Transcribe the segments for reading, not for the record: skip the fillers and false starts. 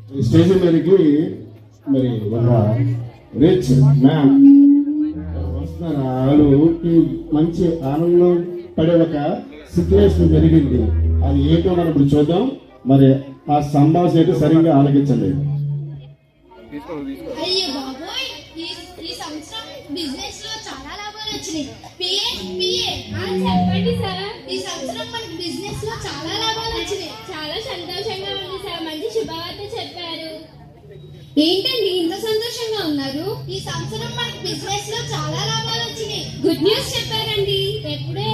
Stage మీదకి మరి ఒక రిచ్ మ్యాన్ వస్తున్నారు. వాళ్ళు మంచి ఆనందం పడే ఒక సిచ్యువేషన్ జరిగింది. అది ఏంటో మనం ఇప్పుడు చూద్దాం. మరి ఆ సంభాషణ ఏంటో సరిగ్గా ఆలోచించండి. అయ్యో బాబోయ్, ఈ సంవత్సరం బిజినెస్ లో చాలా లాభాలు వచ్చినాయి. చెప్పండి సార్. ఈ సంవత్సరం మనకి బిజినెస్ లో చాలా లాభాలు వచ్చినాయి. చాలా సంతోషంగా ఉంది సార్. మంచి శుభవార్త చెప్పారు. ఏంటండి ఇంత సంతోషంగా ఉన్నారు? ఈ సంవత్సరం మనకి బిజినెస్ లో చాలా లాభాలు వచ్చినాయి. గుడ్ న్యూస్ చెప్పారండి. ఎప్పుడే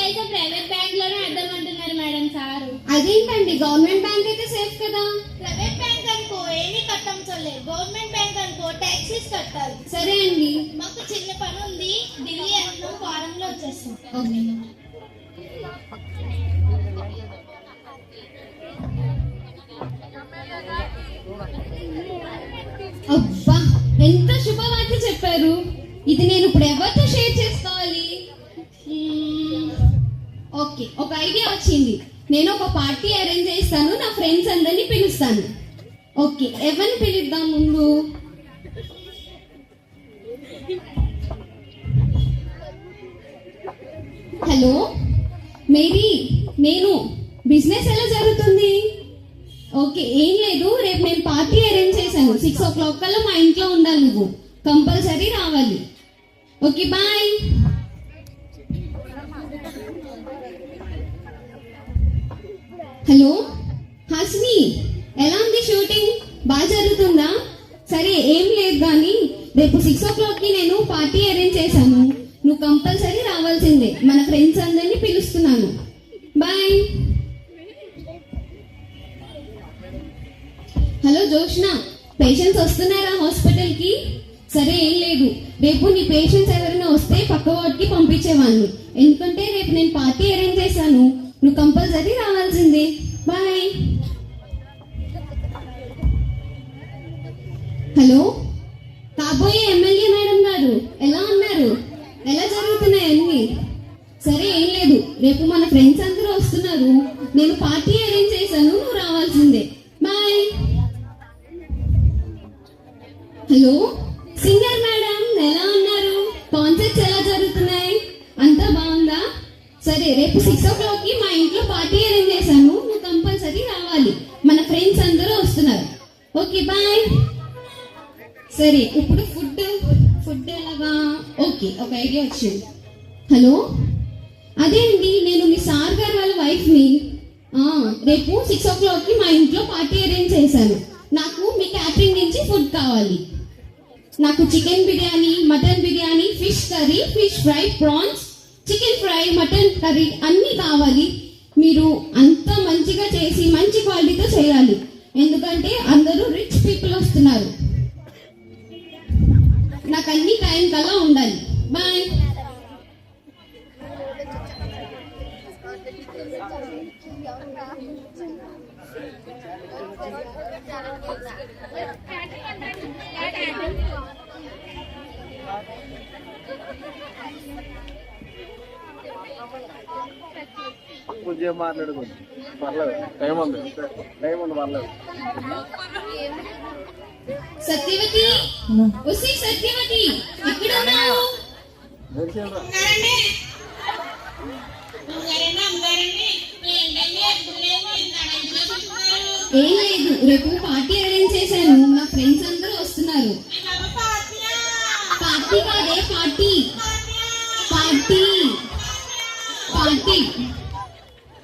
అయితే ప్రైవేట్ బ్యాంక్ లోనే అర్థమంటున్నారు మేడం సారు. అదేంటండి, గవర్నమెంట్ బ్యాంక్ అయితే సేఫ్ కదా. ప్రైవేట్ బ్యాంక్ అనుకో ఏమీ కట్టంచలే, గవర్నమెంట్ బ్యాంక్ అనుకో ట్యాక్సెస్ కట్టాలి. సరే అండి, మాకు చిన్న పని ఉంది, ఢిల్లీ వెళ్తాం, వారంలో వచ్చేస్తాం. ఓకే. అబ్బా, ఎంత శుభవార్త చెప్పారు. ఇది నేను ఇప్పుడు ఎవరితో షేర్ చేసుకోవాలి? ఓకే, ఒక ఐడియా వచ్చింది. నేను ఒక పార్టీ అరేంజ్ చేస్తాను, నా ఫ్రెండ్స్ అందరినీ పిలుస్తాను. ఓకే, ఎవరిని పిలుద్దాం ముందు? హలో మేరీ, నేను బిజినెస్ ఎలా జరుగుతుంది? ఓకే, ఏం లేదు, రేపు నేను పార్టీ అరేంజ్ చేశాను. 6 o'clock కల్లా మా ఇంట్లో ఉండాలి. నువ్వు కంపల్సరీ రావాలి. Okay, bye. హలో హాసిని, ఎలా ఉంది షూటింగ్? బాగా జరుగుతుందా? సరే, ఏం లేదు కానీ రేపు 6 o'clock కి నేను పార్టీ అరేంజ్ చేశాను. నువ్వు కంపల్సరీ రావాల్సిందే. మన ఫ్రెండ్స్ అందరినీ పిలుస్తున్నాను. బాయ్. హలో జోష్న, పేషెంట్స్ వస్తున్నారా హాస్పిటల్ కి? సరే, ఏం లేదు, రేపు నీ పేషెంట్స్ ఎవరైనా వస్తే పక్క వార్డ్కి పంపించేవాళ్ళు. ఎందుకంటే రేపు నేను పార్టీ అరేంజ్ చేశాను. నువ్వు కంపల్సరీ రావాల్సిందే. బాయ్. హలో కాబోయే ఎమ్మెల్యే మేడం గారు, ఎలా ఉన్నారు? ఎలా జరుగుతున్నాయి అన్ని? సరే, ఏం లేదు, రేపు మన ఫ్రెండ్స్ అందరూ వస్తున్నారు. నేను పార్టీ అరేంజ్ చేశాను, నువ్వు రావాల్సిందే. బాయ్. హలో సింగర్ మేడం, ఎలా ఉన్నారు? కాన్సర్ట్స్ ఎలా జరుగుతున్నాయి? అంతా బాగుందా? సరే, రేపు 6 o'clock కి మా ఇంట్లో పార్టీ అరేంజ్ చేశాను. నువ్వు కంపల్సరీ రావాలి. మన ఫ్రెండ్స్ అందరూ వస్తున్నారు. Okay, bye. సరే, ఇప్పుడు ఫుడ్ ఎలాగా? ఓకే, ఒక ఐడియా వచ్చింది. హలో, అదే అండి, నేను మీ సార్ గారు వాళ్ళ వైఫ్ని. రేపు 6 o'clock కి మా ఇంట్లో పార్టీ అరేంజ్ చేశాను. నాకు మీ క్యాటరింగ్ నుంచి ఫుడ్ కావాలి. నాకు chicken biryani, mutton biryani, fish curry, fish fry, prawns, chicken fry, mutton curry అన్నీ కావాలి. మీరు అంతా మంచిగా చేసి మంచి క్వాలిటీతో చేయాలి. ఎందుకంటే అందరూ రిచ్ పీపుల్ వస్తున్నారు. నాకు అన్ని టైం కల్లా ఉండాలి. బాయ్. కొంచెం మాట్లాడుకోండి, పర్లేదు, టైం ఉంది పర్లేదు. సత్యవతి, ఉసి సత్యవతి, ఎక్కడ ఉన్నావు? ఏం లేదు, రేపు పార్టీ అరేంజ్ చేశాను. నా ఫ్రెండ్స్ అందరూ వస్తున్నారు. పార్టీ కాదే, పార్టీ పార్టీ పార్టీ.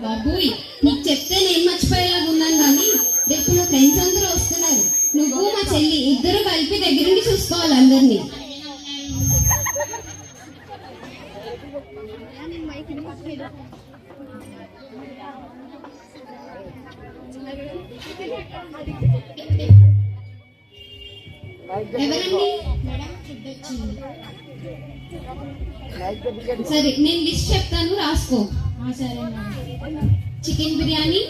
బాబోయ్, నీకు చెప్తే నేను మర్చిపోయేలాగా ఉన్నాను. కానీ రేపు నా ఫ్రెండ్స్ అందరూ వస్తున్నారు. నువ్వు మా చెల్లి ఇద్దరు కలిపి దగ్గరుండి చూసుకోవాలి అందరినీ. ఎవరండి? సరే, నేను లిస్ట్ చెప్తాను, రాసుకో. Chicken biryani,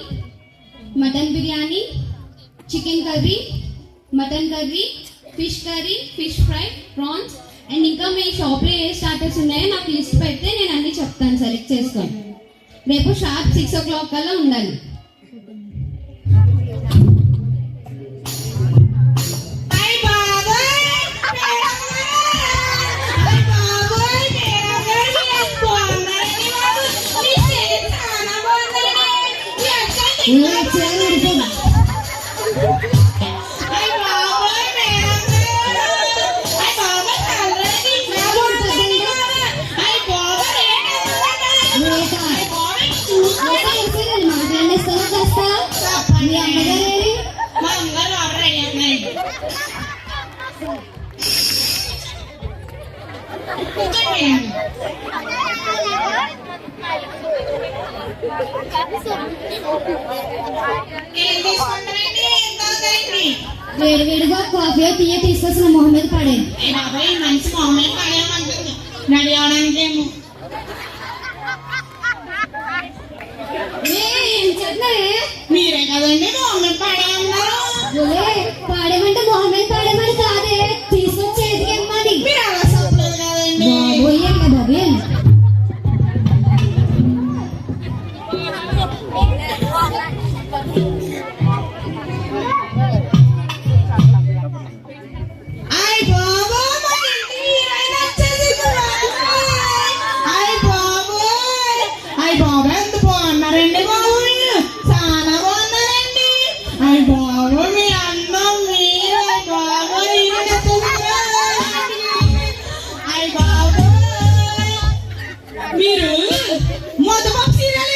mutton biryani, chicken curry, mutton curry, fish curry, fish fry, prawns and ఇంకా మీ షాప్లో ఏ స్టార్టర్స్ ఉన్నాయో నాకు లిస్ట్ పెడితే నేను అన్ని చెప్తాను. సెలెక్ట్ చేసుకోండి. రేపు షార్ప్ 6 o'clock కల్లా ఉండాలి. మాట్లాడేస్తాను కాస్త మీ అమ్మగారు మా అమ్మగారు ఆర్డర్ అయ్యారు. వేడివేడిగా కాఫీ టీ తీసుకొచ్చిన మొహం మీద పడేది. బాబాయ్ మంచి మొహమే పడేయమంటుంది రెడీ అవడానికేమో. ఏం చెప్తున్నావే? మీరే కదండి మొహం మీద పడేయన్నారు. పాడేమంటే మొహం మీద పాడేమని కాదే, తీసుకొచ్చి చేతికి ఇమ్మని. మీరు అలా చెప్పలేదు కదండి. బాబోయ్ అమ్మ బాబోయ్. మీరు మొదటి సీరియల్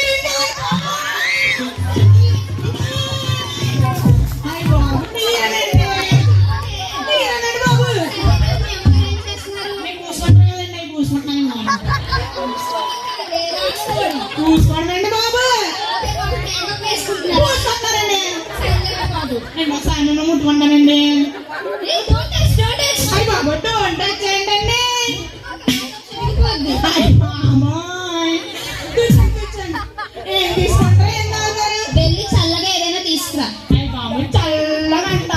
చూసుకోండి బాబు. చూసుకుంటారండి నేను ఒకసారి ముట్టుకుంటానండి. అయ్యి బాబు డోంట్ టచ్ చేయండి. ఏం తీసుకుంటారు ఏం తాగుతారు? వెళ్ళి చల్లగా ఏదైనా తీసుకురా. అయ్యి బాబు చల్లగా అంట.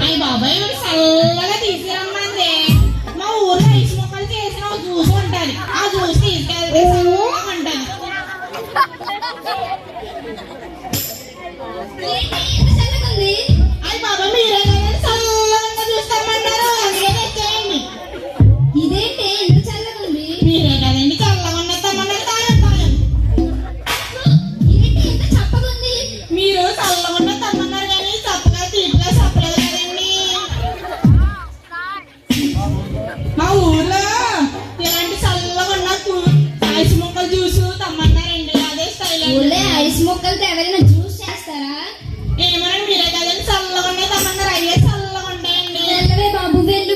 అయ్యి బాబాయ్ చల్లగా తీసుకురమ్మంది. మా ఊర్లో ఐస్ మొక్కలు చేసిన జ్యూస్ ఉంటుంది. ఆ జ్యూస్ తీసుకెళ్తే చల్లగా ఉంటుంది. అయ్యి బాబా మీరే కదా చల్లగా చూస్తామన్నారు. అందుకే తెచ్చేయండి. ఇదేంటి ఎంత చల్లగా ఉంది? మీరే కదండి చల్లగా ఉన్నస్తామన్నారు. తాగండి. ఇదేంటి ఎంత చప్పగా ఉంది? మీరు చల్లగా ఉన్నస్తామన్నారు కానీ చప్పగా తీపిగా చెప్పలేదు కదండి. మా ఊర్లో ఇలాంటి చల్లగా ఉన్న ఐస్ మొక్కలు జ్యూస్ తమ్మన్నారండి. అదే స్టైల్ ఊళ్ళో ఐస్ మొక్కలతో ఎవరైనా జ్యూస్ చేస్తారా? ఏమోనండి మీరే కదండి చల్లగా ఉన్నాయి తమ్మన్నారు. అయ్యే చల్లగా ఉంటాయండి. వెళ్ళవే బాబు వెళ్ళు.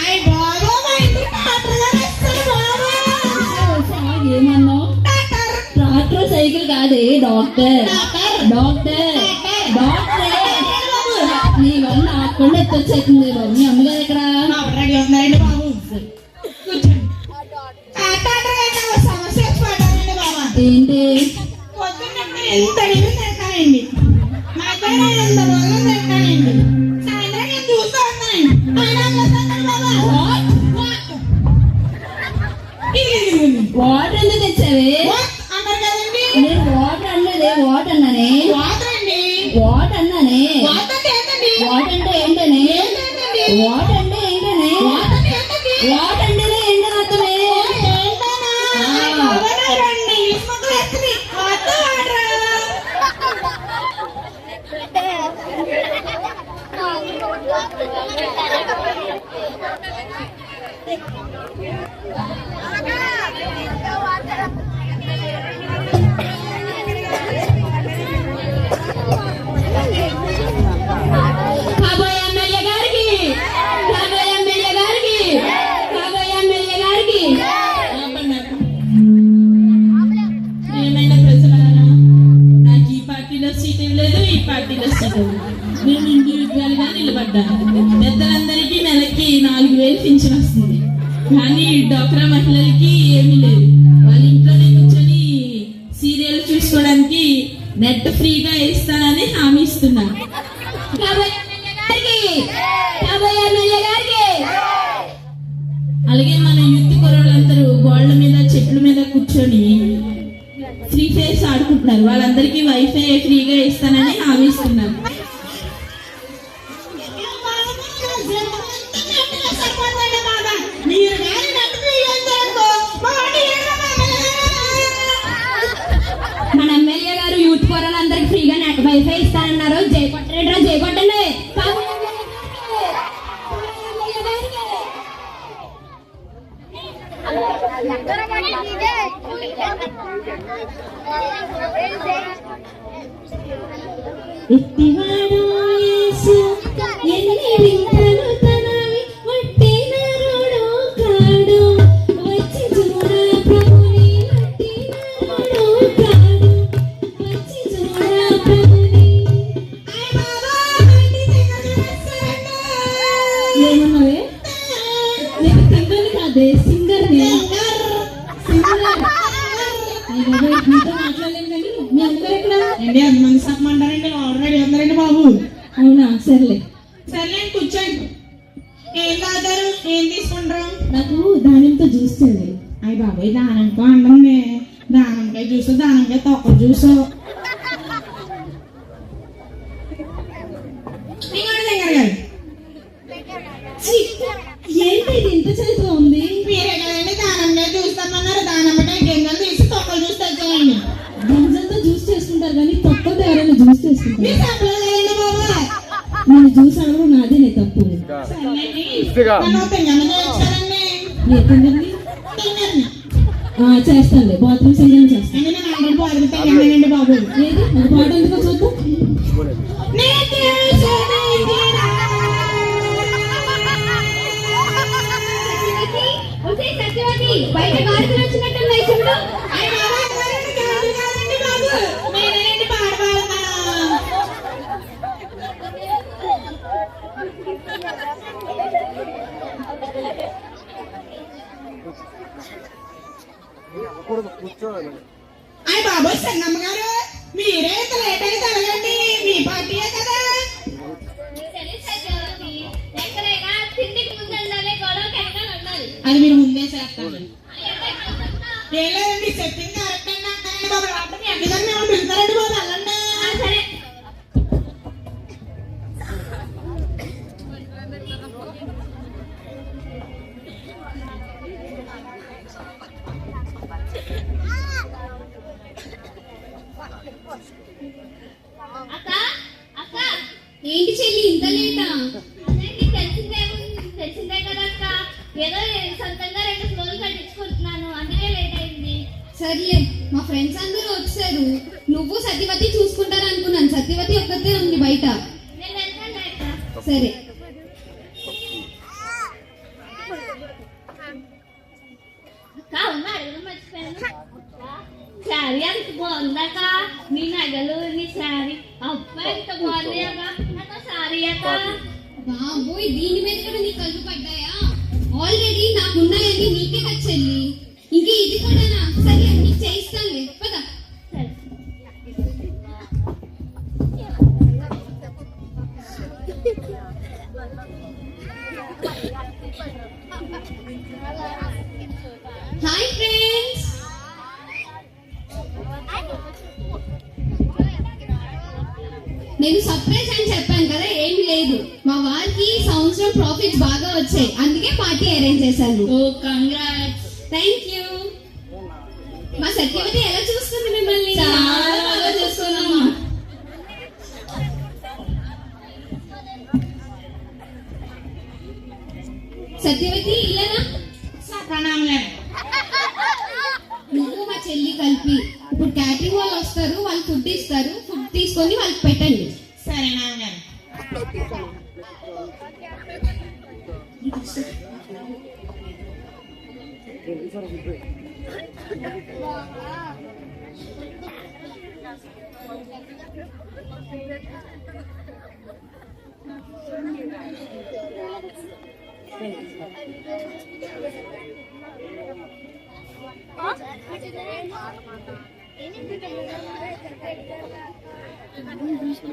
అయ్య బాబు మా ఇంటికి డాక్టర్ గారు వస్తారు బాబు. ఏమన్నావు? డాక్టర్ ట్రాక్టర్ సైకిల్ కాదే, డాక్టర్. Doctor doctor doctor. బాబు నీ వల్ల ఆకుండా ఎత్తొచ్చేస్తుంది బాబు. మీ అమ్మగారు ఎక్కడ? రెడీ ఉన్నారండి బాబు. కూర్చోండి. డాక్టర్ గారు సమస్య వచ్చి పడ్డారండి బాబా. ఏంటి? పొద్దున్న ఎంత అడిగి తింటానండి. మధ్యాహ్నం ఎంత రోజులు తింటానండి. సాయంత్రం నేను చూస్తూ ఉన్నానండి. ఆయన వస్తానండి బాబా. వాటర్ ఎందుకు తెచ్చావే? అంటారు కదండి. నేను వాటర్ అనలేదే, వాటర్ అన్నానే. వాటర్ అండి. వాటర్ అన్నానే. వాటర్ అంటే ఏంటండి? వాటర్ అంటే ఏంటనే? ఏంటండి? వాటర్ అంటే ఏంటనే? వాటర్ అంటే ఏంటండి? వాటర్ అంటేనే ఏంటని అర్థమే. ఏంటనా? ఎవరండి? ఇంగ్లీష్ మొక్కలు వేస్తుంది. Water water. కాబోయే ఎమ్మెల్యే గారికి, కాబోయే ఎమ్మెల్యే గారికి, కాబోయే ఎమ్మెల్యే గారికి. ఏమైనా ప్రజలారా, నాకు ఈ పార్టీలో సీట్ ఇవ్వలేదు, ఈ పార్టీలో సీట్ ఇవ్వలేదు. నేను ఇండివిజువల్ గా నిలబడ్డాను. పెద్దలందరికీ నెలకి 4,000 పింఛన్ వస్తుంది. కానీ డ్వాక్రా మహిళలకి ఏమీ లేదు. వాళ్ళ ఇంట్లోనే కూర్చొని సీరియల్ చూసుకోవడానికి నెట్ ఫ్రీగా ఇస్తానని హామీ ఇస్తున్నాను. కాబోయే ఎమ్మెల్యే గారికి, కాబోయే ఎమ్మెల్యే గారికి. అలాగే మన యూత్ కుర్రోళ్ళందరూ గోల్డ్ కూర్చొని ఫ్రీ ఫైర్స్ ఆడుకుంటున్నారు. వాళ్ళందరికీ వైఫై ఫ్రీగా ఇస్తానని హామీ ఇస్తున్నారు. మీరు కానీ నెట్ ఫ్రీ చేస్తారనుకో, మా వాడిని ఏడవ మన ఎమ్మెల్యే గారు యూత్ పోరాలందరికి ఫ్రీగా నెట్ వైఫై ఇస్తానన్నారు. జై కొట్టండి, జై కొట్టండి. ఎత్తివాడు యేసు ఎన్ని వింతలు తనవి వట్టినరుడు కాడు. వచ్చి చూడ ప్రభుని వట్టినరుడు కాడు. వచ్చి చూడ ప్రభుని. ఏమన్నావే? నేను సింగర్ కాదే, సింగర్ మీతో మాట్లాడలేను కానీ మీ అందరు ఎక్కడ? ఏంటి అంతమంది చెప్పమంటారండి? ఆల్రెడీ అందరండి బాబు. అవునా, సర్లే. సర్లే కూర్చోండి. ఏం తాగుతారు, ఏం తీసుకుంటారు? నాకు దానిమ్మతో జ్యూస్ చేయండి. అయ్య బాబాయ్, దానంతో అండి. దానంకాయ జ్యూస్, దానంకాయ తొక్క జ్యూస్. ఇంకోటి దగ్గర గారు, ఏంటి ఇది ఇంత చేతిలో ఉంది? మీరే కదండి దానంకాయ జ్యూస్ తమ్మన్నారు. దానమ్మకాయ గింజలు తీసి తొక్కలు జ్యూస్ తెచ్చేయండి. గింజలతో జ్యూస్ చేసుకుంటారు కానీ తొక్కతో ఎవరైనా జ్యూస్ మీరు చేసుకుంటారు? చెప్పలేదండి బాబా. నేను జ్యూస్ అడగడం నాదేనే తప్పు. సర్లేండి, నన్ను తింగన చేయొచ్చారండి. ఏ తింగండి? తింగరని చేస్తానులే, బాత్రూమ్ సింగల్ చేస్తాను. అంటే నేను అందరూ బాగా తింగనండి బాబు. ఏది ఒక పాట ఎందుకో చూద్దాం. సత్యవతి, బయట గాడుకుని వచ్చినట్టున్నాయి చూడు. కూర్చోవాలి. అయ్య బాబు సన్నమ్మ గారు, మీరే ఇంత లేట్ అయితే అడగండి. మీ పార్టీయే కదా. తిండికి ముందు ఉండాలి, గొడవకి వెనకాల ఉండాలి. అది మీరు ముందే చేస్తాను. ఏం లేదండి, చెప్పింది కరెక్ట్ అండి అంటారండి బాబు. రాత్రి మీ అక్కగారు మేము పిలుతారండి బాబు, వెళ్ళండి. సరే. అక్క, అక్క, ఏంటి చెల్లి ఇంత లేటా? తెలిసిందే కదా అక్క, ఏదో సొంతంగా 2 ఫ్లోర్లు కట్టించుకుంటున్నాను, అందుకే లేట్ అయింది. సర్లే, మా ఫ్రెండ్స్ అందరూ వచ్చారు. నువ్వు సత్యవతి చూసుకుంటారు అనుకున్నాను. సత్యవతి ఒక్కతే ఉంది బయట. నేను వెళ్తాను అక్క. సరే. అక్క, ఉన్నా అడగడం మర్చిపోయాను. శారీ అంత బాగుందాక, నీ నగలు, నీ శారీ అబ్బాయి ఎంత బాగుంది అక్క. నాకు శారీ అక్క. బాబోయ్, దీని మీద కూడా నీ కళ్ళు పడ్డాయా? ఆల్రెడీ నాకున్నాయని నీకే కదా చెల్లి, ఇంక ఇది కూడానా? సరే, నీకు చేయిస్తానులే, పద. హాయ్ ఫ్రెండ్స్, నేను సర్ప్రైజ్ అని చెప్పాను కదా, ఏమి లేదు. మా వారికి ఈ సంవత్సరం ప్రాఫిట్స్ బాగా వచ్చాయి, అందుకే పార్టీ అరేంజ్ చేశాను. ఓ కంగ్రాట్స్. Thank you. మా సత్యవతి ఎలా చూస్తుంది మిమ్మల్ని? చాలా బాగా చూస్తున్నామా. సత్యవతి ఇల్లనా? ప్రణామలే. నువ్వు మా చెల్లి కలిపి ఇప్పుడు క్యాటరింగ్ వాళ్ళు వస్తారు, వాళ్ళు ఫుడ్ ఇస్తారు. ఫుడ్ తీసుకొని వాళ్ళకి పెట్టండి. సరే నాన్నగారు.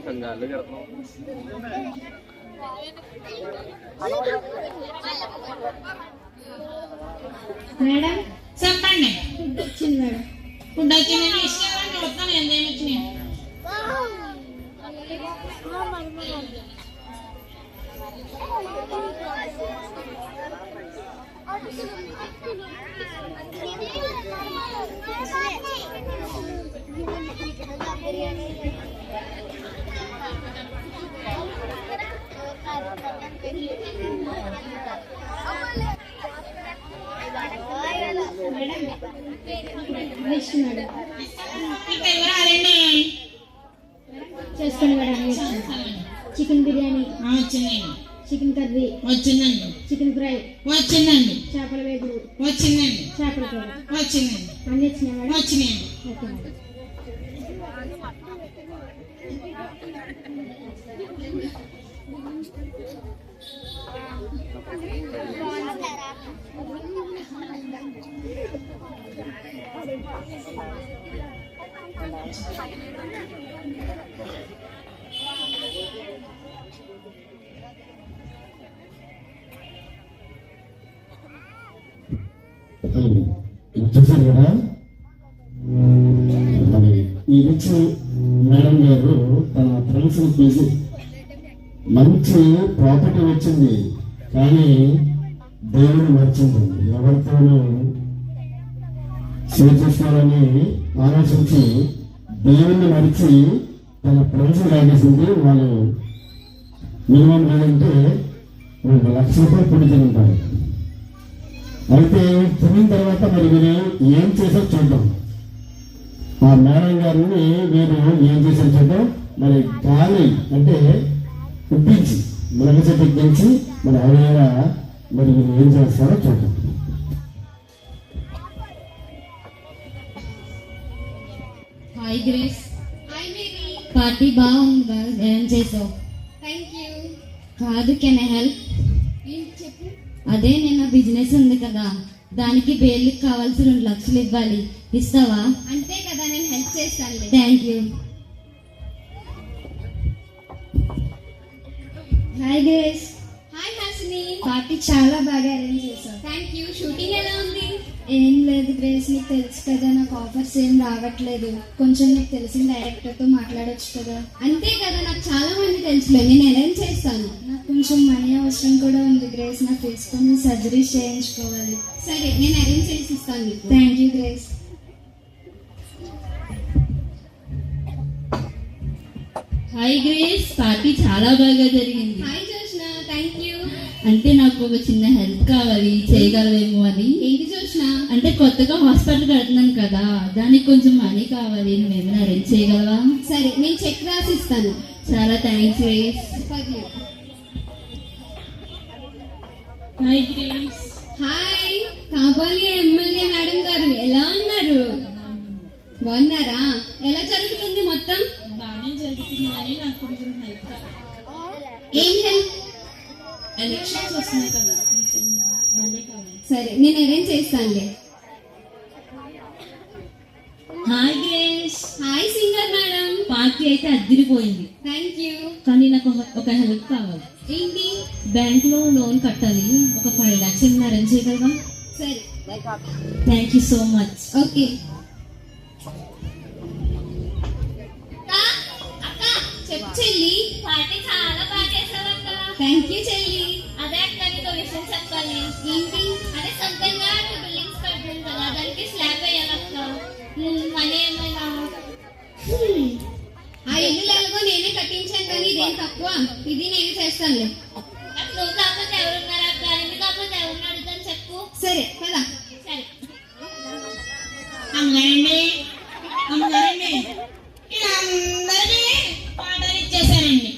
కంగారు కడతాం. మేడం చెప్పండి. వచ్చింది మేడం. ఫుడ్ వచ్చిందని ఇష్టం చూస్తాను ఎంతేమి వచ్చినాయి. నెక్స్ట్ మేడం మీకు ఎవరు రాదండి? చేసుకోండి మేడం. చికెన్ బిర్యానీ, వచ్చిందండి. చికెన్ కర్రీ, వచ్చిందండి. చికెన్ ఫ్రై, వచ్చిందండి. చేపల వేగుడు, వచ్చిందండి. చేపల కూర వచ్చిందండి. అన్నీ వచ్చినాయి మేడం. వచ్చినాయండి. Okay madam. చూసారు కదా, మరి ఈ రిచ్ మేడం గారు తన ఫ్రెండ్స్ పిలిచి మంచి ప్రాపర్టీ వచ్చింది, కానీ దేవుని మర్చింది. ఎవరితోనూ షేర్ చేసుకోవాలని ఆలోచించి దేవుణ్ణి మరిచి తన ఫ్రెండ్స్ తాగేసింది. వాళ్ళు మినిమం లేదంటే 1,00,000 రూపాయలు పొడి తింటారు. అయితే తిన్న తర్వాత మరి మీరు ఏం చేసారో చూద్దాం. ఆ మేడం గారిని మీరు ఏం చేశారో చూద్దాం. మరి గాలి అంటే ఉప్పించి మునగ చెట్టు ఎక్కించి మరి ఆయన మరి మీరు ఏం చేస్తారో చూద్దాం. Hi Grace. Hi Mary. Party బాగుంది. ఏం చేసావు? Thank you. కాదు, కెన్ ఐ హెల్ప్? ఏంటి చెప్పు. అదే నిన్న బిజినెస్ ఉంది కదా, దానికి బేర్లకు కావాల్సి 2,00,000 ఇవ్వాలి. ఇస్తావా? అంతే కదా, నేను హెల్ప్ చేస్తానులే. Thank you. Hi Grace. Hi Hasini. Party చాలా బాగా అరేంజ్ చేసావు. Thank you. షూటింగ్ ఎలా ఉంది? ఏం లేదు గ్రేస్, నీకు తెలుసు కదా నాకు ఆఫర్స్ ఏం రావట్లేదు. కొంచెం నీకు తెలిసిన డైరెక్టర్తో మాట్లాడొచ్చు కదా. అంతే కదా, నాకు చాలా మంది తెలుసులే, నేను అరేంజ్ చేస్తాను. నాకు కొంచెం మనీ అవసరం కూడా ఉంది గ్రేస్. నా ఫేస్ కొన్ని సర్జరీస్ చేయించుకోవాలి. సరే, నేను అరేంజ్ చేసి ఇస్తాను నీకు. Thank you Grace. Hi Grace, party చాలా బాగా జరిగింది. హాయ్ జోష్న. Thank you. అంటే నాకు ఒక చిన్న హెల్ప్ కావాలి, చేయగలవేమో అని. ఏంటి జోష్న? అంటే కొత్తగా హాస్పిటల్ కడుతున్నాను కదా, దానికి కొంచెం మనీ కావాలి. నువ్వేమైనా అరేంజ్ చేయగలవా? సరే, నేను చెక్ రాసి ఇస్తాను. చాలా థ్యాంక్స్ గ్రేస్. పర్లేదు. Hi Grace. హాయ్, కాబోయే ఎమ్మెల్యే మేడం గారు ఎలా ఉన్నారు? బాగున్నారా? ఎలా జరుగుతుంది మొత్తం? బాగానే జరుగుతుంది కానీ నాకు కొంచెం హెల్ప్ ఏం హెల్ప్? ఎలక్షన్స్ వస్తున్నాయి కదా, కొంచెం మనీ కావాలి. సరే, నేను అరేంజ్ చేస్తానులే. Hi Grace. Hi singer madam. Party అయితే అద్దరిపోయింది, థ్యాంక్ యూ. కానీ నాకు ఒక హెల్ప్ కావాలి. ఏంటి? బ్యాంక్ లో లోన్ కట్టాలి, ఒక 5 lakhs ఏమైనా అరేంజ్ చేయగలవా? సరే. Thank you so much. Okay. అక్క, చెప్పు చెల్లి. పార్టీ చాలా బాగా చేసావు అక్క. థ్యాంక్ యూ చెల్లి. అదే అక్క, నీకు విషయం చెప్పాలి. ఏంటి? అదే సొంతంగా 2 బిల్డింగ్స్ కట్టాను కదా, దానికి స్లాబ్ వేయాలక్క. మనీ ఏమైనా? ఆ ఇల్లు ఎలాగో నేనే కట్టించాను, కానీ ఇదేం తక్కువ. ఇది నేను చేస్తానులే. నాకు నువ్వు కాకపోతే ఎవరున్నారు అక్క? ఎందుకు కాకపోతే ఎవరిని అడుగుతాను చెప్పు. సరే కదా. సరే. అమ్మగారండి, అమ్మగారండి, ఇలా అందరికీ ఆర్డర్ ఇచ్చేసారండి,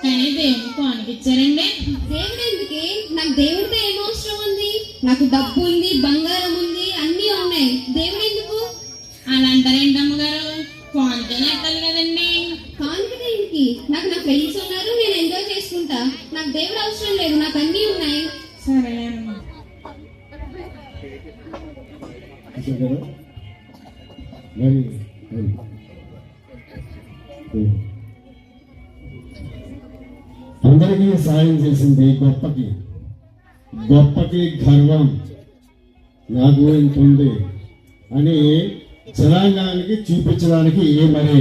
కానీ దేవుని కోనికిచ్చారండి. దేవుడు ఎందుకే? నాకు దేవుడితో ఏం అవసరం ఉంది? నాకు డబ్బు ఉంది, బంగారం ఉంది, అన్నీ ఉన్నాయి. దేవుడు ఎందుకు? అలా అంటారేంటి అమ్మగారు? కోనికనే ఎట్టాలి కదండి. కాన్ఫిడెంట్ కి నాకు నా ఫ్రెండ్స్ ఉన్నారు, నేను ఎంజాయ్ చేసుకుంటా. నాకు దేవుడు అవసరం లేదు, నాకు అన్నీ ఉన్నాయి. సరేలేమ్మా. చూసారు కదా, మరి అందరికీ సాయం చేసింది గొప్పకి. గొప్పకి గర్వం, నాకు ఇంత ఉంది, అని జనాంగానికి చూపించడానికి మరి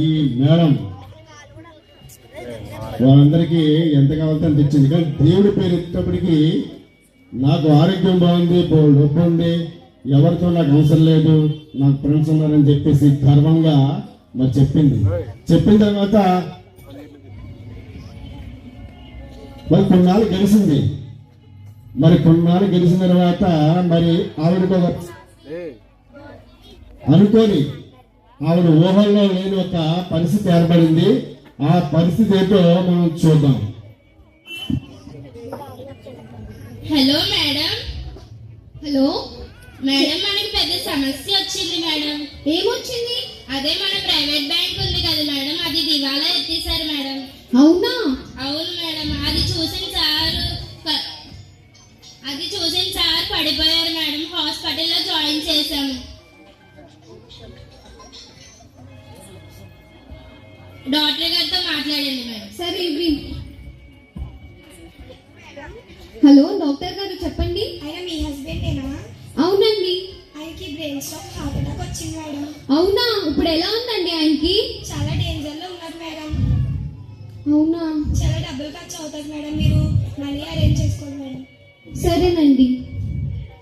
ఈ మేడం వాళ్ళందరికీ ఎంత కావాలంటే అంత ఇచ్చింది. కానీ దేవుడి పేరు ఎత్తేటప్పటికి నాకు ఆరోగ్యం బాగుంది, డబ్బు ఉంది, ఎవరితో నాకు అవసరం లేదు, నాకు ఫ్రెండ్స్ ఉన్నారని చెప్పేసి గర్వంగా మరి చెప్పింది. చెప్పిన తర్వాత మరి కొన్నాళ్ళు గెలిచింది. మరి కొన్నాళ్ళు గెలిచిన తర్వాత మరి ఆవిడకు ఒక అనుకోని ఆవిడ ఊహల్లో లేని ఒక పరిస్థితి ఏర్పడింది. ఆ పరిస్థితి ఏంటో మనం చూద్దాం. Hello madam. హలో మేడం మనకి పెద్ద సమస్య వచ్చింది మేడం. ఏమొచ్చింది? అదే మన ప్రైవేట్ బ్యాంక్ ఉంది కదా మేడం, అది దివాలా ఎత్తేసారు మేడం. అవునా? అవును మేడం. అది చూసిన సార్ పడిపోయారు మేడం. హాస్పిటల్లో జాయిన్ చేశాము. డాక్టర్ గారితో మాట్లాడండి మేడం. సరే ఇవి. హలో డాక్టర్ గారు చెప్పండి. ఆయన మీ హస్బెండేనా? అవునండి. ఆయనకి బ్రెయిన్ స్ట్రోక్, హార్ట్ అటాక్ వచ్చింది మేడం. అవునా? ఇప్పుడు ఎలా ఉందండి ఆయనకి? చాలా డేంజర్ లో ఉన్నారు మేడం. అవునా? చాలా డబ్బులు ఖర్చు అవుతుంది మేడం. మీరు మనీ అరేంజ్ చేసుకోండి మేడం. సరేనండి.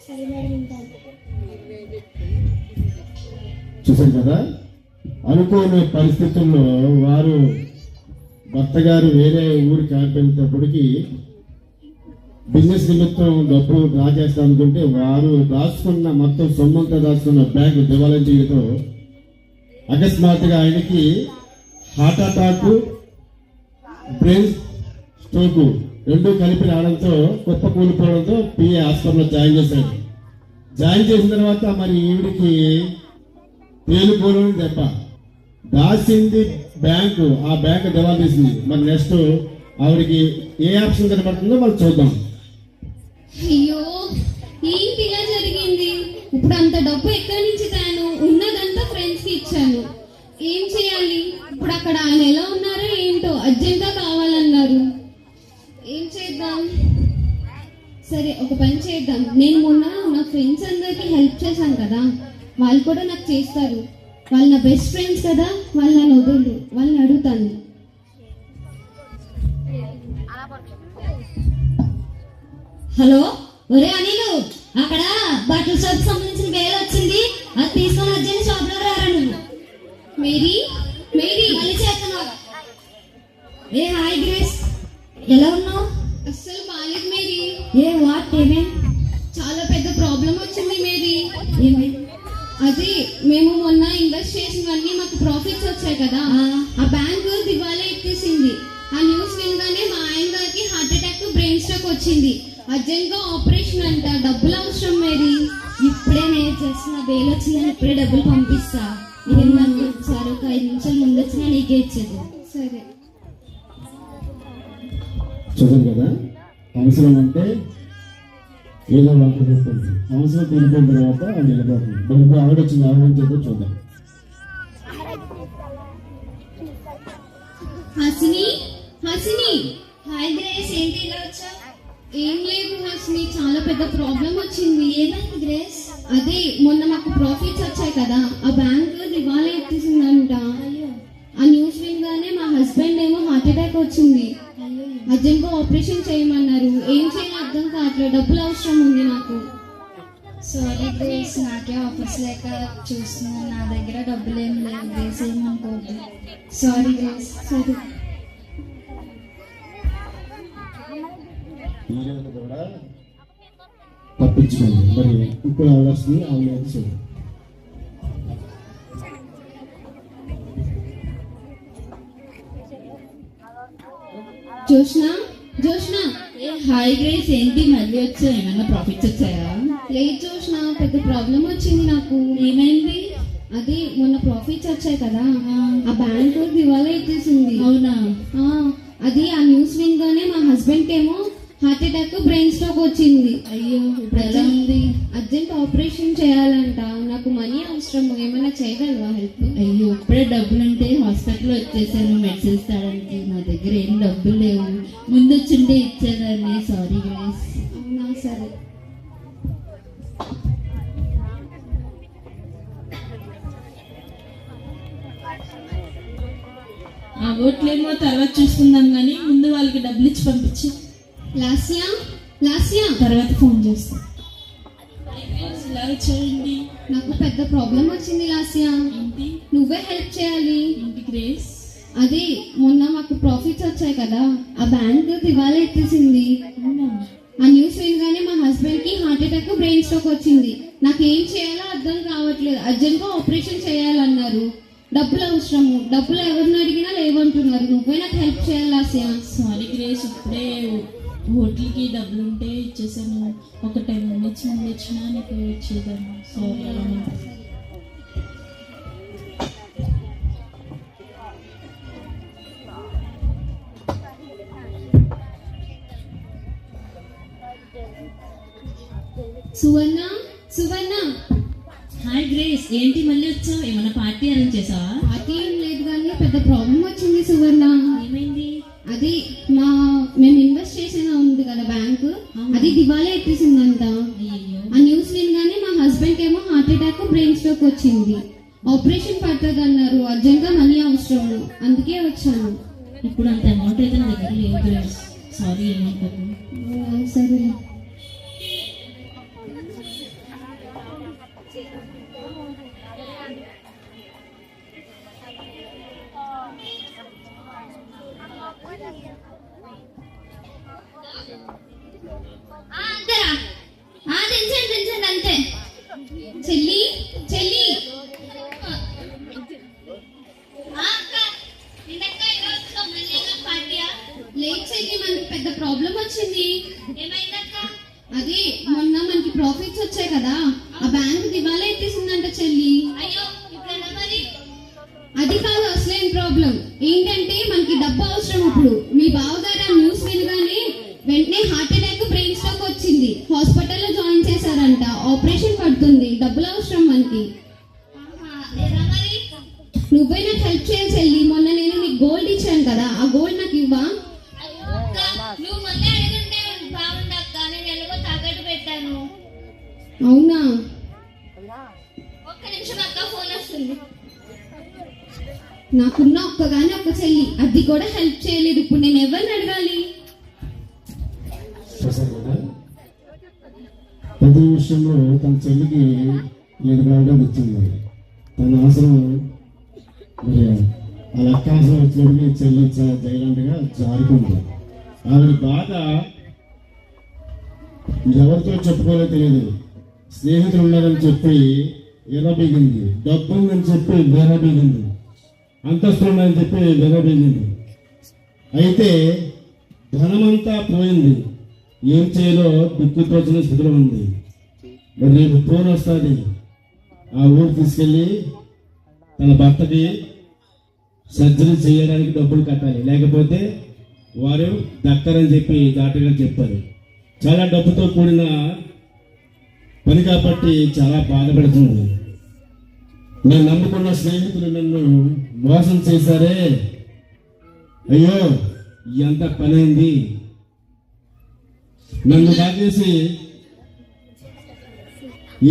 సరే మేడం, ఉంటాను. చూసారు కదా, అనుకోని పరిస్థితుల్లో వారు భర్త గారు వేరే ఊరికి వెళ్ళేటప్పటికి బిజినెస్ నిమిత్తం డబ్బులు డ్రా చేస్తాం అనుకుంటే వారు దాచుకున్న మొత్తం సొమ్మంతా దాచుకున్న బ్యాంకు దివాలా చేయడంతో అకస్మాత్తుగా ఆయనకి హార్ట్ అటాక్, బ్రెయిన్ స్ట్రోక్ రెండు కలిపి రావడంతో కుప్ప కూలిపోవడంతో పిఏ హాస్పిటల్లో జాయిన్ చేశాడు. జాయిన్ చేసిన తర్వాత మరి ఈవిడికి తేలిపోలేని దెబ్బ. దాచింది బ్యాంకు, ఆ బ్యాంకు దివాలా తీసింది. మరి నెక్స్ట్ ఆవిడకి ఏ ఆప్షన్ కనబడుతుందో మనం చూద్దాం. అయ్యో, ఏంటి ఇలా జరిగింది? ఇప్పుడు అంత డబ్బు ఎక్కడి నుంచి తాను ఉన్నదంతా ఫ్రెండ్స్ కి ఇచ్చాను. ఏం చేయాలి ఇప్పుడు? అక్కడ ఆయన ఎలా ఉన్నారో ఏంటో, అర్జెంట్గా కావాలన్నారు. ఏం చేద్దాం? సరే ఒక పని చేద్దాం. నేను మొన్న నా ఫ్రెండ్స్ అందరికి హెల్ప్ చేశాను కదా, వాళ్ళు కూడా నాకు చేస్తారు. వాళ్ళు నా బెస్ట్ ఫ్రెండ్స్ కదా, వాళ్ళు నన్ను వదలరు. వాళ్ళని అడుగుతాను. హలో, ఒరే అనిలు, అక్కడ బట్టల షాప్ సంబంధించిన వేలు వచ్చింది, అది తీసుకొని వచ్చి షాప్ లో రారా నువ్వు. మేరీ, మేరీ, మళ్ళీ చేస్తున్నావు. ఏ హాయ్ గ్రేస్, ఎలా ఉన్నావు? అస్సలు బాలేదు మేరీ. ఏమే చాలా పెద్ద ప్రాబ్లం వచ్చింది మేరీ. ఏమే? అది మేము మొన్న ఇన్వెస్ట్ చేసినవన్నీ మాకు ప్రాఫిట్స్ వచ్చాయి కదా, ఆ బ్యాంక్ దివాలా ఎత్తేసింది. ఆ న్యూస్ వినగానే మా ఆయన గారికి హార్ట్ అటాక్, బ్రెయిన్ స్ట్రోక్ వచ్చింది. అర్జెంట్ గా ఆపరేషన్ అంట. డబ్బులు అవసరం మేరీ. ఇప్పుడే నేను చేసిన వేలు వచ్చిందని ఇప్పుడే డబ్బులు పంపిస్తా. నేను నాకు ఒకసారి ఒక 5 నిమిషాలు ముందు వచ్చినా నీకే ఇచ్చేది. సరే. చూసాం కదా, అవసరం అంటే ఏదో వంట చెప్తుంది. అవసరం తీరిపోయిన తర్వాత అది వెళ్ళిపోతుంది. మరి ఇప్పుడు ఆవిడ వచ్చింది, ఆవిడ చేద్దాం చూద్దాం. హాసిని, హాసిని. హాయ్ గ్రేస్, ఏంటి ఇలా వచ్చావు? ఏం లేదు హాసిని, చాలా పెద్ద ప్రాబ్లం వచ్చింది. ఏమైంది గ్రేస్? అదే మొన్న మాకు ప్రాఫిట్స్ వచ్చాయి కదా, ఆ బ్యాంక్ దివాలా ఎత్తేసిందంట. అయ్యో ఆ న్యూస్ వినగానే మా హస్బెండ్ ఏమో హార్ట్ అటాక్ వచ్చింది. అయ్యో, అర్జెంట్ గా ఆపరేషన్ చేయమన్నారు. ఏం చేయాలో అర్థం కావట్లేదు. డబ్బులు అవసరం ఉంది నాకు. సారీ గ్రేస్, నాకే ఆఫర్స్ లేక చూస్తున్నాను. నా దగ్గర డబ్బులు ఏం లేవు గ్రేస్, ఏమనుకోవద్దు. Sorry grace. సరే. ఈ రోజు కూడా తప్పించుకోండి. మరి ఇప్పుడు ఆవిడ వస్తుంది, ఆవిడ చూడండి. జోష్న, జోష్న. ఏ హాయ్ గ్రేస్, ఏంటి మళ్ళీ వచ్చావు? ఏమైనా ప్రాఫిట్స్ వచ్చాయా? లేదు జోష్న, పెద్ద ప్రాబ్లం వచ్చింది నాకు. ఏమైంది? అది మొన్న ప్రాఫిట్స్ వచ్చాయి కదా, ఆ బ్యాంక్ దివాలా ఎత్తేసింది. అవునా? అది ఆ న్యూస్ వినగానే మా హస్బెండ్ ఏమో హార్ట్ అటాక్, బ్రెయిన్ స్ట్రోక్ వచ్చింది. అయ్యో, ఇప్పుడు ఎలా ఉంది? అర్జెంట్ ఆపరేషన్ చేయాలంట. నాకు మనీ అవసరం, ఏమైనా చేయగలవా హెల్ప్? అయ్యో, ఇప్పుడే డబ్బులంటే హాస్పిటల్లో వచ్చేసాను మెడిసిన్స్ తాడానికి. నా దగ్గర ఏం డబ్బులు లేవు. ముందు వచ్చింటే ఇచ్చేదాన్ని. Sorry grace. అవునా? సరే. ఆ ఓట్లేమో తర్వాత చూసుకుందాం కానీ ముందు వాళ్ళకి డబ్బులు ఇచ్చి పంపించి లాస్యా లాస్యా తర్వాత ఫోన్ చేస్తాం. ఇలా వచ్చేయండి. నాకు పెద్ద ప్రాబ్లం వచ్చింది లాస్యా. ఏంటి నువ్వే హెల్ప్ చేయాలి. ఏంటి గ్రేస్? అది మొన్న మాకు ప్రాఫిట్స్ వచ్చాయి కదా, ఆ బ్యాంక్ దివాలా ఎత్తేసింది. అవునా? ఆ న్యూస్ వినగానే మా హస్బెండ్ కి హార్ట్ అటాక్, బ్రెయిన్ స్ట్రోక్ వచ్చింది. నాకు ఏం చేయాలో అర్థం కావట్లేదు. అర్జెంట్ గా ఆపరేషన్ చేయాలన్నారు. డబ్బులు అవసరము. డబ్బులు ఎవరిని అడిగినా లేవంటున్నారు. నువ్వే నాకు హెల్ప్ చేయాలి లాస్యా. సారీ గ్రేస్, ఇప్పుడే హోటల్కి డబ్బులు ఉంటే ఇచ్చేసాను. ఒక 10 minutes ముందు వచ్చినా నీకు ఇచ్చేదాన్ని. సారీ. సువర్ణ, సువర్ణ. హాయ్ గ్రేస్, ఏంటి మళ్ళీ వచ్చావు? ఏమైనా పార్టీ అరేంజ్ చేసావా? పార్టీ ఏం లేదు కానీ పెద్ద ప్రాబ్లం వచ్చింది సువర్ణ. ఏమైంది? అది మేము ఇన్వెస్ట్ చేసేదా ఉంది కదా బ్యాంకు, అది దివాలా ఎత్తేసిందంట. అయ్యో, ఆ న్యూస్ వినగానే మా హస్బెండ్ ఏమో హార్ట్ అటాక్, బ్రెయిన్ స్ట్రోక్ వచ్చింది. ఆపరేషన్ పడుతుంది అన్నారు. అర్జెంట్ గా మనీ అవసరం, అందుకే వచ్చాను. ఇప్పుడు అంత అమౌంట్ అయితే నా దగ్గర లేవు గ్రేస్. సారీ, ఏమంటారు? సరే. అంతేరా తెంచండి అంతే. చెల్లి, చెల్లి. అక్క నిన్నక్క ఈరోజు మళ్ళీ పార్టీయా? లేదు చెల్లి, మనకి పెద్ద ప్రాబ్లం వచ్చింది. ఏమైందక్క? అది మొన్న మనకి ప్రాఫిట్స్ వచ్చాయి కదా, ఆ బ్యాంక్ దివాలా ఎత్తేసిందంట చెల్లి. అయ్యో ఇప్పుడు మరి? అది కాదు అసలేం ప్రాబ్లం. ఏంటంటే మనకి డబ్బు అవసరం. ఇప్పుడు మీ బావగారు ఆ న్యూస్ వినగానే వెంటనే హార్ట్ అటాక్, బ్రెయిన్ స్ట్రోక్ వచ్చింది. హాస్పిటల్లో జాయిన్ చేశారంట. ఆపరేషన్ పడుతుంది. డబ్బులు అవసరం మనకి. ఎలా మరి? నువ్వే నాకు హెల్ప్ చేయాలి చెల్లి. మొన్న నేను నీకు గోల్డ్ ఇచ్చాను కదా, ఆ గోల్డ్ నాకు ఇవ్వా? అయ్యో అక్క, నువ్వు మొన్నే అడుగుంటే బాగుండక్క. నేను ఎలాగో తాకట్టు పెట్టాను. అవునా? ఒక్క నిమిషం అక్క, ఫోన్ వస్తుంది. నాకున్న ఒక్కగానే ఒక్క చెల్లి, అది కూడా హెల్ప్ చేయలేదు. ఇప్పుడు నేను ఎవరిని అడగాలి? చూసారు కదా, ప్రతి విషయంలో తన చెల్లికి ఎదురాడడం వచ్చింది. తన అవసరం మరి ఆ లెక్క అవసరం వచ్చినప్పటికీ చెల్లి జైలంటగా జారుకుంది. ఆవిడ బాధ ఎవరితో చెప్పుకోవాలో తెలియదు. స్నేహితులు ఉన్నారని చెప్పి ఎలా బిగింది, డబ్బు ఉందని చెప్పి వేరే బిగింది, అంతస్తులు ఉన్నాయని చెప్పి వేరే బిగింది. అయితే ధనమంతా పోయింది. ఏం చేయాలో దిక్కుతోచిన స్థితిలో ఉంది. మరి రేపు ఫోన్ వస్తుంది. ఆ ఊరు తీసుకెళ్ళి తన భర్తకి సర్జరీ చేయడానికి డబ్బులు కట్టాలి, లేకపోతే వారు దక్కరని చెప్పి డాక్టర్ గారు చెప్పారు. చాలా డబ్బుతో కూడిన పని కాబట్టి చాలా బాధపడుతుంది. నేను నమ్ముకున్న స్నేహితులు నన్ను మోసం చేశారే, అయ్యో ఎంత పనైంది. నన్ను కాకేసి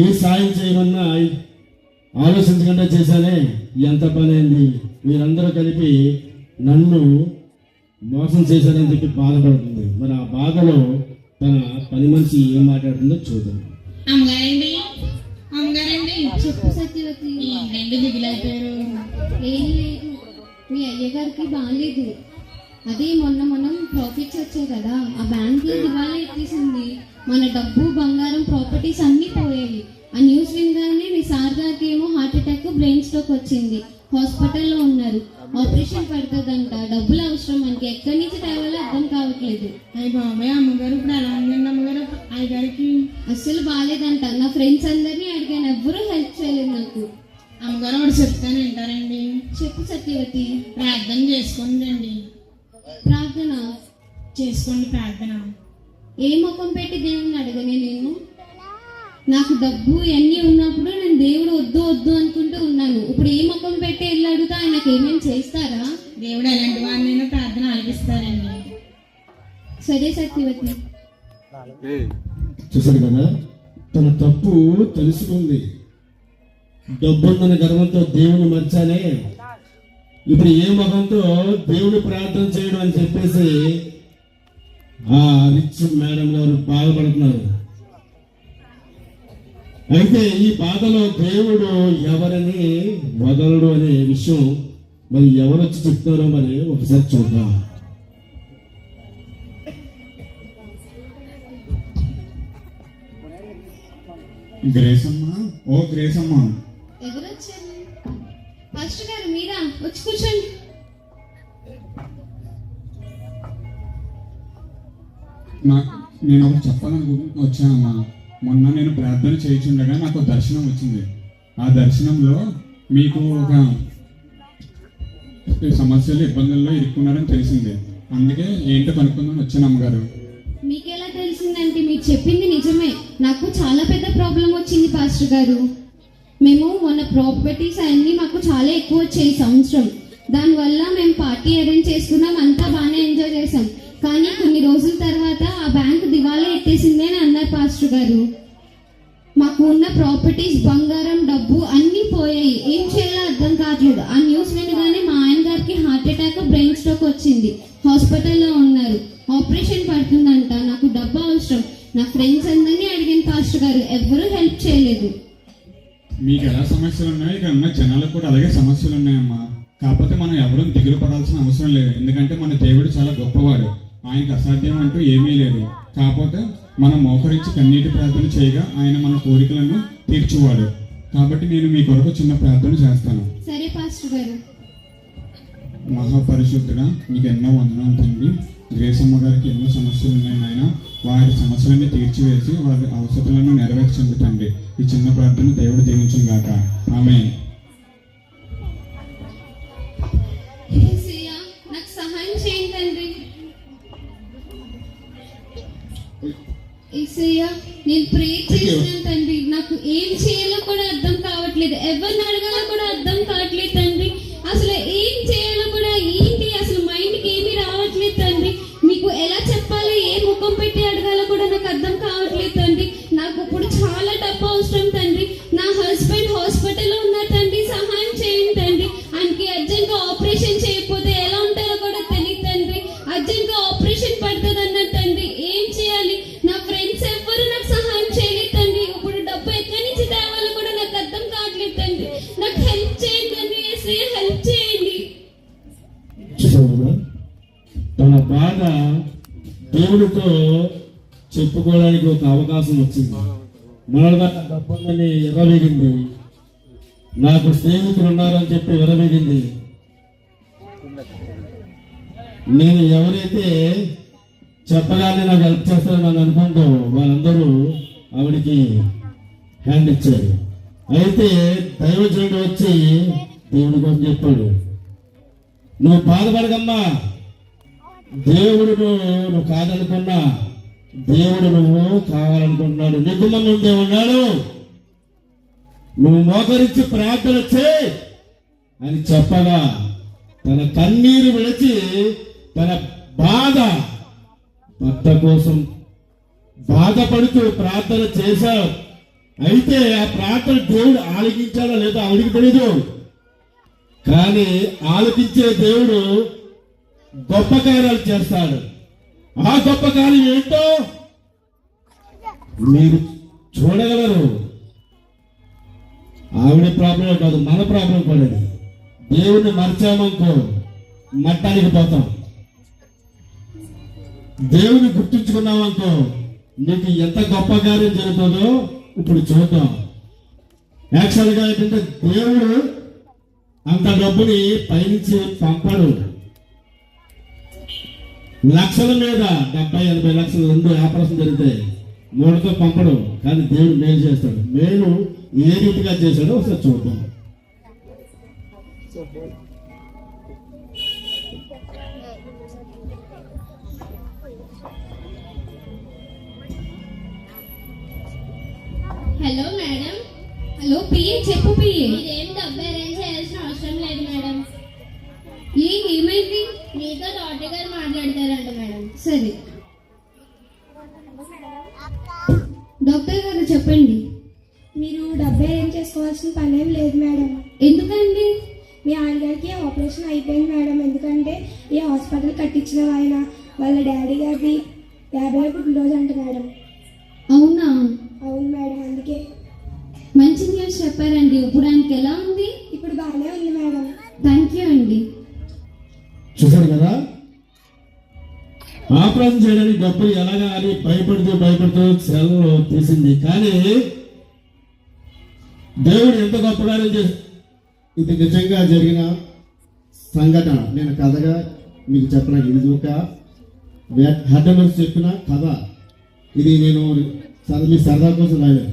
ఏ సాయం చేయమన్నా ఆలోచించకుండా చేశానే, ఎంత పనైంది. మీరందరూ కలిపి నన్ను మోసం చేశారని చెప్పి బాధపడుతుంది. మరి ఆ బాధలో తన పని మనిషి ఏం మాట్లాడుతుందో చూద్దాం. అమ్మగారండి, అమ్మగారండి, చెప్పు సత్యవతి. ఏంటండి దిగులైపోయారు? ఏం లేదు, మీ అయ్యగారికి బాగాలేదు. అది మొన్న ప్రాఫిట్స్ వచ్చాయి కదా, ఆ బ్యాంక్ దివాలా ఎత్తేసింది. మన డబ్బు, బంగారం, ప్రాపర్టీస్ అన్ని పోయాయి. ఆ న్యూస్ వినగానే మీ సార్ గారికి ఏమో హార్ట్ అటాక్, బ్రెయిన్ స్ట్రోక్ వచ్చింది. హాస్పిటల్లో ఉన్నారు. ఆపరేషన్ పడుతుందంట. డబ్బులు అవసరం మనకి. ఎక్కడి నుంచి తేవాలో అర్థం కావట్లేదు. అయ్య బాబాయ్, అమ్మగారు ఇప్పుడు ఎలా ఉందండి? అమ్మగారు అయ్యగారికి అస్సలు బాగాలేదంట. నా ఫ్రెండ్స్ అందరినీ అడిగాను, ఎవ్వరూ హెల్ప్ చేయలేదు నాకు. అమ్మగారు ఒకటి చెప్తాను వింటారండి? చెప్పు సత్యవతి. ప్రార్థన చేసుకోండి. ప్రార్థన చేసుకోండి ప్రార్థన. ఏ ముఖం పెట్టి దేవుణ్ణి అడగనే నేను? నాకు డబ్బు ఇవన్నీ ఉన్నప్పుడు నేను దేవుడు వద్దు వద్దు అనుకుంటూ ఉన్నాను. ఇప్పుడు ఏ ముఖం పెట్టి వెళ్ళి అడుగుతా? ఆయనకు ఏమేమి చేస్తారా? దేవుడు ఎలాంటి వారినైనా ప్రార్థన ఆలపిస్తారండి. సరే సత్యవతి. చూసారు కదా, తన తప్పు తెలుసుకుంది. డబ్బున్న గర్వంతో దేవుని మర్చాలే, ఇప్పుడు ఏ ముఖంతో దేవుని ప్రార్థన చేయడం అని చెప్పేసి ఆ రిచ్ మేడం గారు బాధపడుతున్నారు. అయితే ఈ బాధలో దేవుడు ఎవరిని వదలడు అనే విషయం మరి ఎవరు వచ్చి చెప్తారో మరి ఒకసారి చూద్దాం. గ్రేసమ్మా, ఓ గ్రేసమ్మా, ఎవరు వచ్చారు? పాస్టర్ గారు మీరా? వచ్చి కూర్చోండి. నేను ఒకటి చెప్పాలనుకుంటున్నా వచ్చానమ్మా. మొన్న నేను ప్రార్థన చేయించుండగా నాకు ఒక దర్శనం వచ్చింది. ఆ దర్శనంలో మీకు ఒక సమస్యలు ఇబ్బందుల్లో ఇరుక్కున్నారని తెలిసింది. అందుకే ఏంటో కనుక్కుందామని వచ్చాను అమ్మగారు. మీకెలా తెలిసిందంటే మీరు చెప్పింది నిజమే. నాకు చాలా పెద్ద ప్రాబ్లం వచ్చింది పాస్టర్ గారు. మేము మొన్న ప్రాపర్టీస్ అన్ని మాకు చాలా ఎక్కువ వచ్చాయి ఈ సంవత్సరం. దానివల్ల మేము పార్టీ అరేంజ్ చేసుకున్నాం, అంతా బాగానే ఎంజాయ్ చేసాం. కానీ కొన్ని రోజుల తర్వాత ఆ బ్యాంక్ దివాలా ఎత్తేసింది అని అన్నారు పాస్టర్ గారు. మాకు ఉన్న ప్రాపర్టీస్, బంగారం, డబ్బు అన్నీ పోయాయి. ఏం చేయాలో అర్థం కావట్లేదు. ఆ న్యూస్ వినగానే మా ఆయన గారికి హార్ట్ అటాక్, బ్రెయిన్ స్ట్రోక్ వచ్చింది. హాస్పిటల్లో ఉన్నారు. ఆపరేషన్ పడుతుందంట. నాకు డబ్బు అవసరం. నా ఫ్రెండ్స్ అందరినీ అడిగాను పాస్టర్ గారు, ఎవ్వరూ హెల్ప్ చేయలేదు. మీకు ఎలా సమస్యలు ఉన్నాయో ఇక్కడ ఉన్న జనాలకు కూడా అలాగే సమస్యలు ఉన్నాయమ్మా. కాకపోతే మనం ఎవరూ దిగులు పడాల్సిన అవసరం లేదు. ఎందుకంటే మన దేవుడు చాలా గొప్పవాడు. ఆయనకు అసాధ్యం అంటూ ఏమీ లేదు. కాకపోతే మనం మోకరించి కన్నీటి ప్రార్థన చేయగా ఆయన మన కోరికలను తీర్చువాడు. కాబట్టి నేను మీ కొరకు చిన్న ప్రార్థన చేస్తాను. సరే పాస్టర్ గారు. మహాపరిశుద్ధుడా, మీకు ఎన్నో వందనాలు తండ్రి. గ్రేసమ్మ గారికి ఎన్నో సమస్యలు ఉన్నాయి నాయన. వారి సమస్యలన్నీ తీర్చివేసి వారి అవసరాలను నెరవేర్చండి తండ్రి. ఈ చిన్న ప్రార్థన దేవుడు దీవించును గాక. ఆమేన్. యేసయ్యా, నాకు సహాయం చేయండి తండ్రి. యేసయ్యా, నేను ప్రేయర్ చేస్తున్నాను తండ్రి. నాకు ఏం చేయాలో కూడా అర్థం కావట్లేదు. ఎవరిని అడగాలో కూడా అర్థం కావట్లేదు తండ్రి. అసలు ఏం చేయాలో కూడా ఏంటి అసలు మైండ్కి ఏమీ రావట్లేదు తండ్రి. మీకు ఎలా చెప్పాలో, ఏ ముఖం పెట్టి అడగాలో కూడా నాకు అర్థం కావట్లేదు తండ్రి. నాకు ఇప్పుడు చాలా డబ్బు అవసరం తండ్రి. నా హస్బెండ్ హాస్పిటల్లో ఉన్నారు తండ్రి. సహాయం చేయండి తండ్రి. ఆయనకి అర్జెంట్గా ఆపరేషన్ చేయకపోతే ఎలా ఉంటారో కూడా తెలియదు తండ్రి. అర్జెంట్గా ఆపరేషన్ పడుతుంది అన్నారు తండ్రి. ఏం చేయాలి? నా ఫ్రెండ్స్ ఎవ్వరూ నాకు సహాయం చేయలేదు తండ్రి. ఇప్పుడు డబ్బు ఎక్కడి నుంచి తేవాలో కూడా నాకు అర్థం కావట్లేదు తండ్రి. నాకు హెల్ప్ చేయండి తండ్రి. యేసయ్య, హెల్ప్ చేయండి. తన బాధ దేవుడితో చెప్పుకోవడానికి ఒక అవకాశం వచ్చింది. మొదలుగా డబ్బులని ఎర్రవేగింది. నాకు స్నేహితులు ఉన్నారని చెప్పి ఎర్రవేగింది. నేను ఎవరైతే చెప్పగానే నాకు హెల్ప్ చేస్తారని అని అనుకుంటూ వాళ్ళందరూ ఆవిడికి హ్యాండ్ ఇచ్చారు. అయితే దైవజనుడు వచ్చి దేవుడి కోసం చెప్పాడు, నువ్వు బాధపడకమ్మా, దేవుడు నువ్వు కాదనుకున్నా దేవుడు నువ్వు కావాలనుకుంటున్నాడు. నీకు ముందే ఉన్నాడు. నువ్వు మోకరించి ప్రార్థన చేయి అని చెప్పగా తన కన్నీరు విడిచి తన బాధ భర్త కోసం బాధపడుతూ ప్రార్థన చేశావు. అయితే ఆ ప్రార్థన దేవుడు ఆలకించాడో లేదో ఆవిడికి తెలీదు. కానీ ఆలకించే దేవుడు గొప్ప కార్యాలు చేస్తాడు. ఆ గొప్ప కార్యం ఏంటో మీరు చూడగలరు. ఆవిడ ప్రాబ్లం కాదు, మన ప్రాబ్లం పడేది. దేవుణ్ణి మర్చామనుకో మట్టానికి పోతాం. దేవుని గుర్తుంచుకున్నామనుకో నీకు ఎంత గొప్ప కార్యం జరుగుతుందో ఇప్పుడు చూద్దాం. యాక్చువల్గా ఏంటంటే దేవుడు అంత డబ్బుని పైనుంచి పంపడు. లక్షల మీద 70-80 లక్షలు 2 ఆపరేషన్ జరిగితే 3తో పంపడు. కానీ దేవుడు మేలు చేస్తాడు. మేలు ఏ రీతిగా చేశాడో ఒకసారి చూద్దాం. Hello madam. హలో పిఏ, చెప్పు పిఏ. మీరేం డబ్బు అరేంజ్ చేయాల్సిన అవసరం లేదు మేడం. ఏమైంది? మీతో డాక్టర్ గారు మాట్లాడతారంట మేడం. సరే డాక్టర్ గారు చెప్పండి. మీరు డబ్బు అరేంజ్ చేసుకోవాల్సిన పనేం లేదు మేడం. ఎందుకండి? మీ ఆయనగారికి ఆపరేషన్ అయిపోయింది మేడం. ఎందుకంటే ఈ హాస్పిటల్ కట్టించిన ఆయన వాళ్ళ డాడీ గారిది 50వ పుట్టినరోజు అంట మేడం. అవునా? అవును మేడం, అందుకే. మంచి న్యూస్ చెప్పారండి. ఇప్పుడు ఆయనకి ఎలా ఉంది? ఇప్పుడు బాగానే ఉంది మేడం. థ్యాంక్ యూ అండి. చూశారు కదా, ఆపరేషన్ చేయడానికి డబ్బులు ఎలాగా అని భయపడుతూ సెలవు తీసింది. కానీ దేవుడు ఎంత గొప్పగానే చేసి, ఇది నిజంగా జరిగిన సంఘటన. నేను కథగా మీకు చెప్పడానికి, ఇది ఒక హెడ్ నుంచి చెప్పిన కథ. ఇది నేను మీ సరదా కోసం రాయలేదు.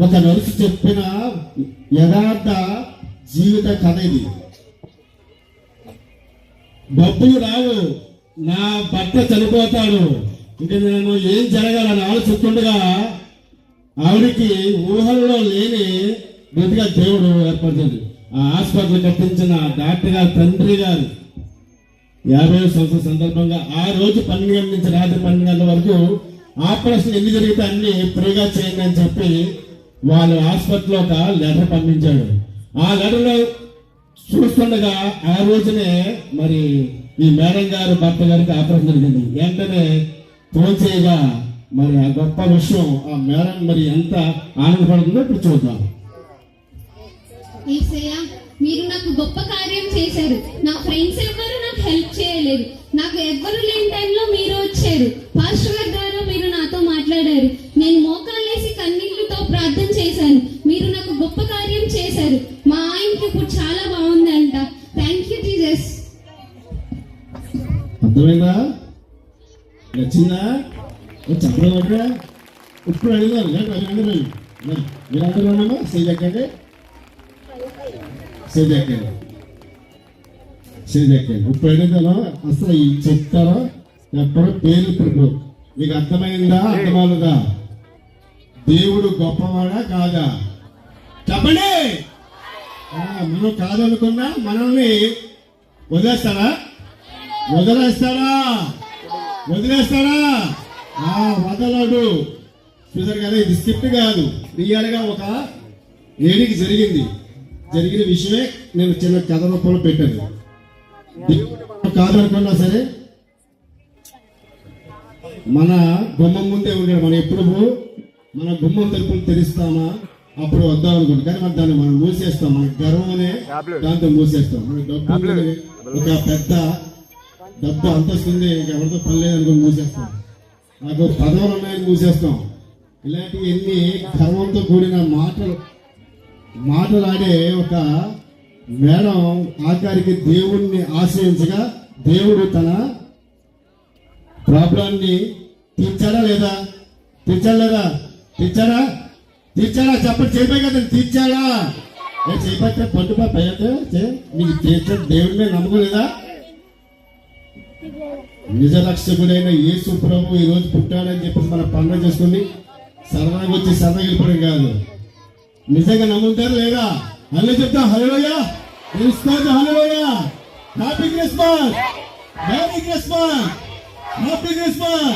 ఒక నర్సు చెప్పిన యథార్థ జీవిత కథ ఇది. డబ్బులు రావు, నా భర్త చనిపోతాడు, ఇంకా నేను ఏం జరగాలని ఆలోచిస్తుండగా ఆవిడికి ఊహల్లో లేని బ్రతిగా దేవుడు ఏర్పడుతుంది. ఆ హాస్పిటల్ కట్టించిన డాక్టర్ గారు తండ్రి గారు 50వ సంవత్సరం సందర్భంగా ఆ రోజు 12 గంటల నుంచి రాత్రి 12 గంటల వరకు ఆపరేషన్ ఎన్ని జరిగితే అన్ని ఫ్రీగా చేయండి అని చెప్పి వాళ్ళు హాస్పిటల్లో ఒక లెటర్ పంపించాడు. ఆ లెటర్లో చూస్తుండగా ఆ రోజునే మరి ఈ మేడం గారు భర్త గారికి ఆపరేషన్ జరిగింది. వెంటనే ఫోన్ చేయగా మరి ఆ గొప్ప విషయం ఆ మేడం మరి ఎంత ఆనందపడుతుందో ఇప్పుడు చూద్దాం. యేసయ్యా, మీరు నాకు గొప్ప కార్యం చేశారు. నా ఫ్రెండ్స్ ఎవ్వరు నాకు హెల్ప్ చేయలేదు. నాకు ఎవ్వరు లేని టైంలో మీరు వచ్చారు. పాస్టర్ గారి ద్వారా మీరు నాతో మాట్లాడారు. నేను మోకాళ్ళేసి కన్నీళ్లతో ప్రార్థన చేశాను. మీరు నాకు గొప్ప కార్యం చేశారు. మా ఆయనకి ఇప్పుడు చాలా బాగుందంట. Thank you Jesus. అర్థమైందా? నచ్చిందా? చెప్పడం అంటే ఇప్పుడు అడిగారు. మీరందరూ ఉన్నామా? స్టేజ్ ఎక్కండి, స్టేజ్ ఎక్కండి, స్టేజ్ ఎక్కండి. ఇప్పుడు అడిగాను అసలు ఈ చెప్తారో చెప్పడం పేరు. ఇప్పుడు మీకు అర్థమైందా? అర్థమవుతుందా? దేవుడు గొప్పవాడా కాదా? చెప్పండి. మనం కాదనుకున్నా మనల్ని వదిలేస్తారా? వదిలేస్తాడా? వదలడు. చూసారు కదా, ఇది స్క్రిప్ట్ కాదు, రియల్ గా ఒక లేడీకి జరిగిన విషయమే నేను చిన్న కథ రూపంలో పెట్టాను. కాదనుకున్నా సరే మన గుమ్మం ముందే ఉండేది. మనం ఎప్పుడు మన గుమ్మం తలుపులు తెరుస్తామా అప్పుడు వద్దాం అనుకుంటాం, కానీ మనం దాన్ని మనం మూసేస్తాం. మన గర్వం అనే దాంతో మూసేస్తాం. మన డబ్బు ఒక పెద్ద డబ్బు అంతస్తుంది, ఎవరితో పని లేదనుకుని మూసేస్తాం. నాకు పదవులు ఉన్నాయని మూసేస్తాం. ఇలాంటి ఎన్ని గర్వంతో కూడిన మాటలాడే ఒక మేడం ఆఖరికి దేవుణ్ణి ఆశ్రయించగా దేవుడు తన ప్రాబ్లాన్ని తీర్చాడా లేదా? తీర్చాడా? చెప్పండి. చేపే కదా తీర్చాడా? చేపట్టే పట్టుపా పైతే నీకు తీర్చడం దేవుడి మీద నమ్మకం లేదా? నిజ రక్షకుడైన యేసు ప్రభు ఈ రోజు పుట్టాడని చెప్పేసి మన పండుగ చేసుకుని సరదాగా వచ్చి సరదాగా వెళ్ళిపోవడం కాదు. నిజంగా నమ్ముతారు లేదా? అన్నీ చెప్తా. Hallelujah, hallelujah, happy Christmas, happy Christmas, happy Christmas.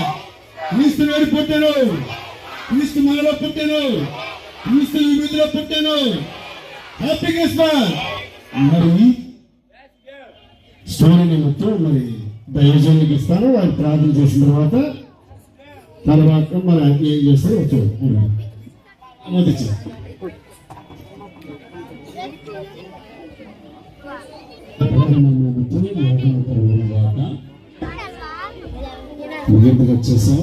క్రీస్తు వేడి పుట్టాను, క్రీస్తు మనలో పుట్టాను, క్రీస్తు వివిధిలో పుట్టాను. Happy Christmas. మరి స్టోరీ నిమిత్తం మరి దైవజనులకు ఇస్తాను. వాళ్ళు ప్రార్థన చేసిన తర్వాత మరి ఏం చేస్తారో వచ్చాడు మొదటి ముగింపుగా వచ్చేసాం.